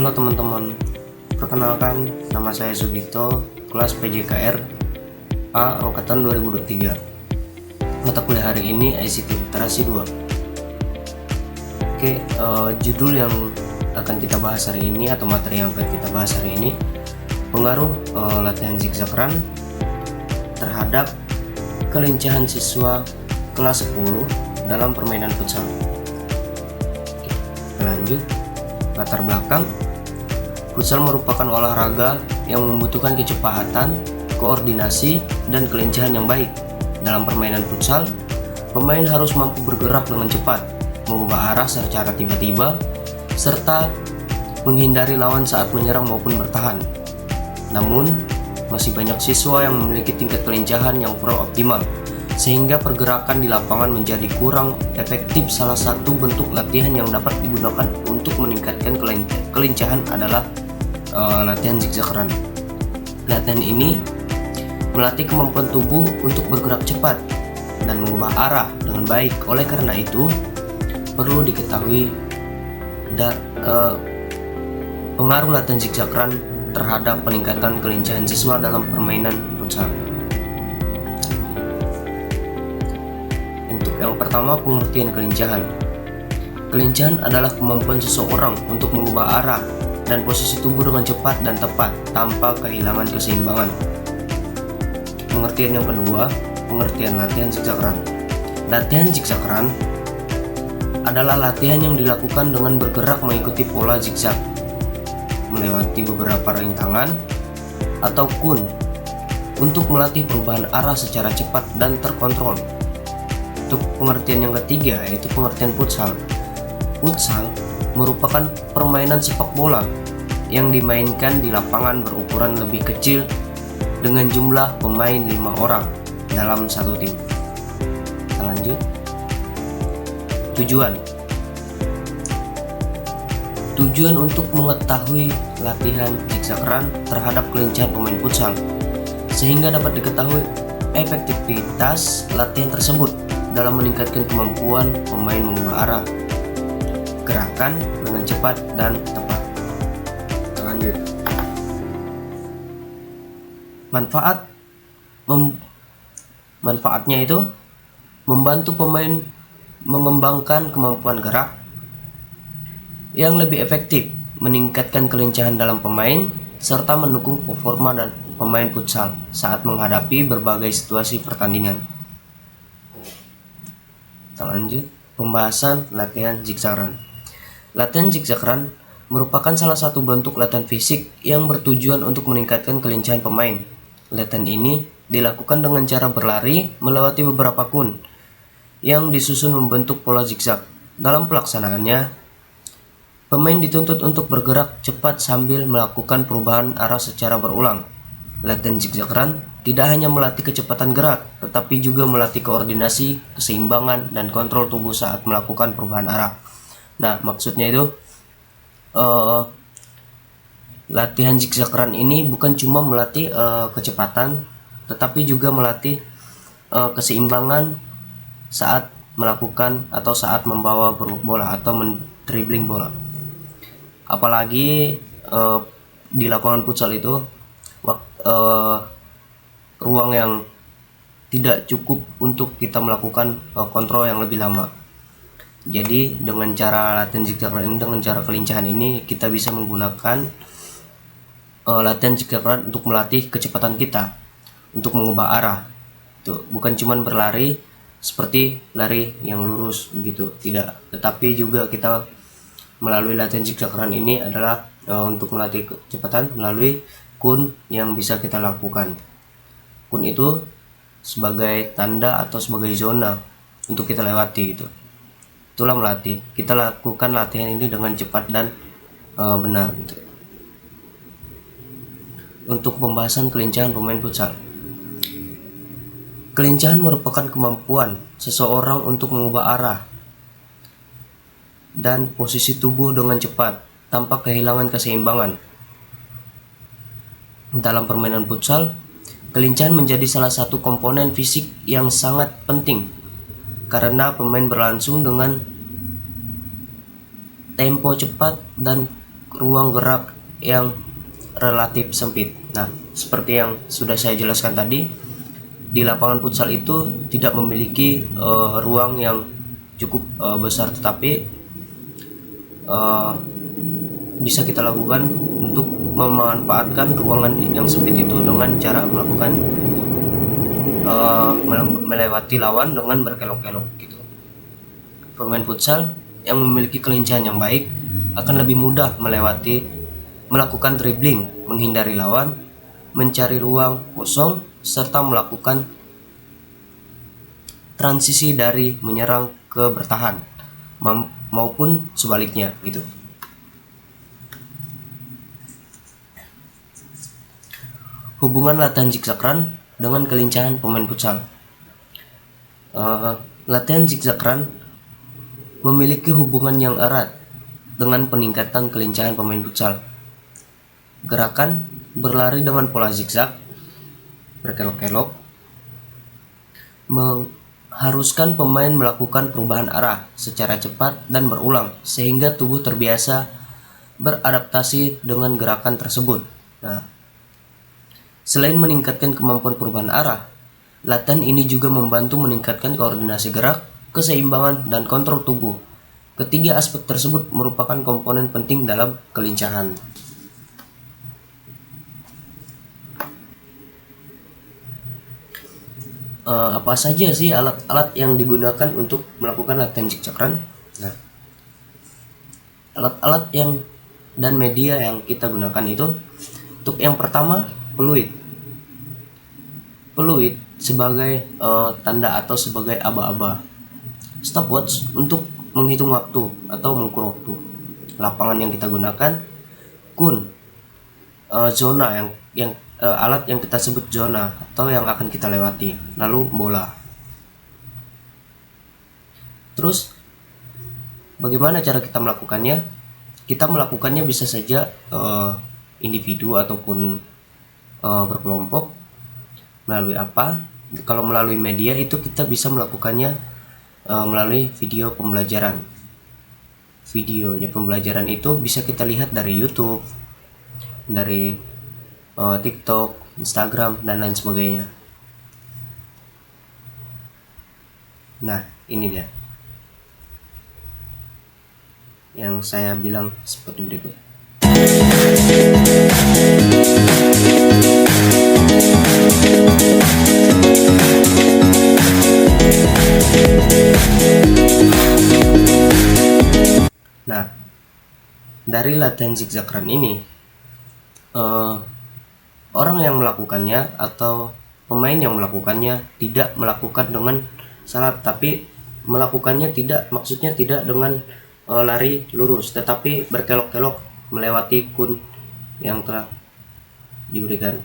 Halo teman-teman, perkenalkan nama saya Sugito, kelas PJKR A Angkatan 2023. Mata kuliah hari ini ICT Literasi 2. Judul yang akan kita bahas hari ini atau materi yang akan kita bahas hari ini, pengaruh latihan zigzag run terhadap kelincahan siswa kelas 10 dalam permainan futsal. Lanjut, latar belakang. Futsal merupakan olahraga yang membutuhkan kecepatan, koordinasi, dan kelincahan yang baik. Dalam permainan futsal, pemain harus mampu bergerak dengan cepat, mengubah arah secara tiba-tiba, serta menghindari lawan saat menyerang maupun bertahan. Namun, masih banyak siswa yang memiliki tingkat kelincahan yang kurang optimal, sehingga pergerakan di lapangan menjadi kurang efektif. Salah satu bentuk latihan yang dapat digunakan untuk meningkatkan kelincahan adalah latihan zigzag run. Latihan ini melatih kemampuan tubuh untuk bergerak cepat dan mengubah arah dengan baik. Oleh karena itu, perlu diketahui pengaruh latihan zigzag run terhadap peningkatan kelincahan siswa dalam permainan futsal. Untuk yang pertama, pengertian kelincahan. Kelincahan adalah kemampuan seseorang untuk mengubah arah dan posisi tubuh dengan cepat dan tepat tanpa kehilangan keseimbangan. Pengertian yang kedua, pengertian latihan zigzag run. Latihan zigzag run adalah latihan yang dilakukan dengan bergerak mengikuti pola zigzag, melewati beberapa rintangan atau kun untuk melatih perubahan arah secara cepat dan terkontrol. Untuk pengertian yang ketiga, yaitu pengertian futsal. Futsal merupakan permainan sepak bola yang dimainkan di lapangan berukuran lebih kecil dengan jumlah pemain 5 orang dalam satu tim. Kita lanjut. Tujuan untuk mengetahui latihan zigzag run terhadap kelincahan pemain futsal, sehingga dapat diketahui efektivitas latihan tersebut dalam meningkatkan kemampuan pemain mengubah arah, gerakan dengan cepat dan tepat. Kita lanjut. Manfaatnya itu membantu pemain mengembangkan kemampuan gerak yang lebih efektif, meningkatkan kelincahan dalam pemain, serta mendukung performa dan pemain futsal saat menghadapi berbagai situasi pertandingan. Kita lanjut. Pembahasan latihan zigzag run. Latihan zigzag run merupakan salah satu bentuk latihan fisik yang bertujuan untuk meningkatkan kelincahan pemain. Latihan ini dilakukan dengan cara berlari melewati beberapa kun yang disusun membentuk pola zigzag. Dalam pelaksanaannya, pemain dituntut untuk bergerak cepat sambil melakukan perubahan arah secara berulang. Latihan zigzag run tidak hanya melatih kecepatan gerak, tetapi juga melatih koordinasi, keseimbangan, dan kontrol tubuh saat melakukan perubahan arah. Nah, maksudnya itu latihan zigzag run ini bukan cuma melatih kecepatan, tetapi juga melatih keseimbangan saat melakukan atau saat membawa bola atau mendribbling bola. Apalagi di lapangan futsal itu ruang yang tidak cukup untuk kita melakukan kontrol yang lebih lama. Jadi dengan cara latihan zigzag run ini, dengan cara kelincahan ini, kita bisa menggunakan latihan zigzag run untuk melatih kecepatan kita untuk mengubah arah. Tuh, bukan cuman berlari seperti lari yang lurus begitu, tidak. Tetapi juga kita melalui latihan zigzag run ini adalah untuk melatih kecepatan melalui kun yang bisa kita lakukan. Kun itu sebagai tanda atau sebagai zona untuk kita lewati gitu. Itulah melatih. Kita lakukan latihan ini dengan cepat dan benar gitu. Untuk pembahasan kelincahan pemain futsal. Kelincahan merupakan kemampuan seseorang untuk mengubah arah dan posisi tubuh dengan cepat tanpa kehilangan keseimbangan. Dalam permainan futsal, kelincahan menjadi salah satu komponen fisik yang sangat penting karena pemain berlangsung dengan tempo cepat dan ruang gerak yang relatif sempit. Nah, seperti yang sudah saya jelaskan tadi, di lapangan futsal itu tidak memiliki ruang yang cukup besar, tetapi bisa kita lakukan untuk memanfaatkan ruangan yang sempit itu dengan cara melakukan melewati lawan dengan berkelok-kelok gitu. Pemain futsal yang memiliki kelincahan yang baik akan lebih mudah melakukan dribbling, menghindari lawan, mencari ruang kosong, serta melakukan transisi dari menyerang ke bertahan maupun sebaliknya gitu. Hubungan latihan zigzag run dengan kelincahan pemain futsal. Latihan zigzag run memiliki hubungan yang erat dengan peningkatan kelincahan pemain futsal. Gerakan berlari dengan pola zigzag, berkelok-kelok, mengharuskan pemain melakukan perubahan arah secara cepat dan berulang sehingga tubuh terbiasa beradaptasi dengan gerakan tersebut. Nah, selain meningkatkan kemampuan perubahan arah, latihan ini juga membantu meningkatkan koordinasi gerak, keseimbangan, dan kontrol tubuh. Ketiga aspek tersebut merupakan komponen penting dalam kelincahan. Apa saja sih alat-alat yang digunakan untuk melakukan latihan zigzag run? Nah, alat-alat dan media yang kita gunakan itu, untuk yang pertama, peluit sebagai tanda atau sebagai aba-aba. Stopwatch untuk menghitung waktu atau mengukur waktu. Lapangan yang kita gunakan, kun, zona yang alat yang kita sebut zona atau yang akan kita lewati, lalu bola. Terus bagaimana cara kita melakukannya? Kita melakukannya bisa saja individu ataupun berkelompok. Melalui apa? Kalau melalui media itu kita bisa melakukannya melalui video pembelajaran. Videonya pembelajaran itu bisa kita lihat dari YouTube, dari TikTok, Instagram, dan lain sebagainya. Nah, ini dia yang saya bilang seperti berikut. Nah, dari latihan zigzag run ini, orang yang melakukannya atau pemain yang melakukannya tidak melakukan dengan salah, tapi melakukannya maksudnya tidak dengan lari lurus, tetapi berkelok-kelok melewati kun yang telah diberikan.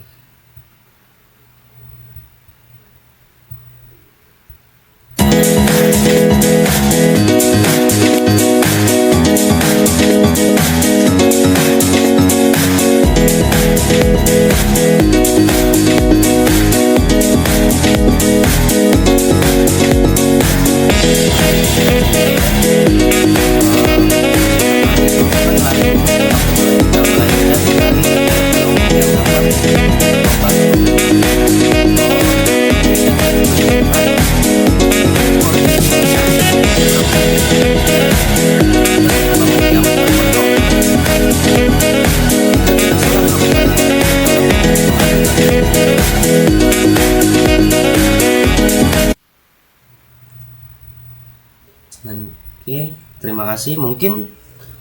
Oke, terima kasih. Mungkin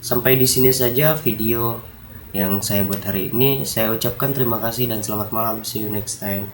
sampai di sini saja video yang saya buat hari ini. Saya ucapkan terima kasih dan selamat malam. See you next time.